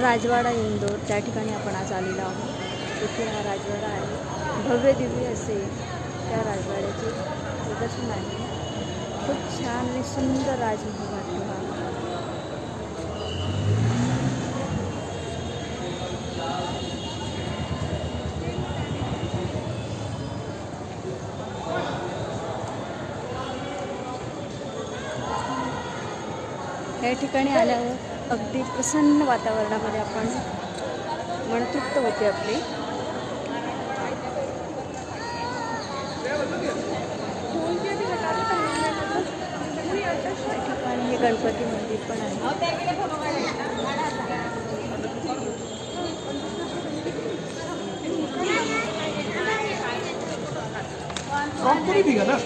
राजवाडा इंदोर त्या ठिकाणी आपण आज आलेलो आहोत। इथे हा राजवाडा आहे, भव्य दिव्य असे त्या राजवाड्याचे प्रदर्शन आहे। खूप छान आणि सुंदर राजमहल वाटतो हा। या ठिकाणी आल्यावर अगदी प्रसन्न वातावरणामध्ये आपण मनतृप्त होते आपली। या ठिकाणी हे गणपती मंदिर पण आहे। कम করে দিগা না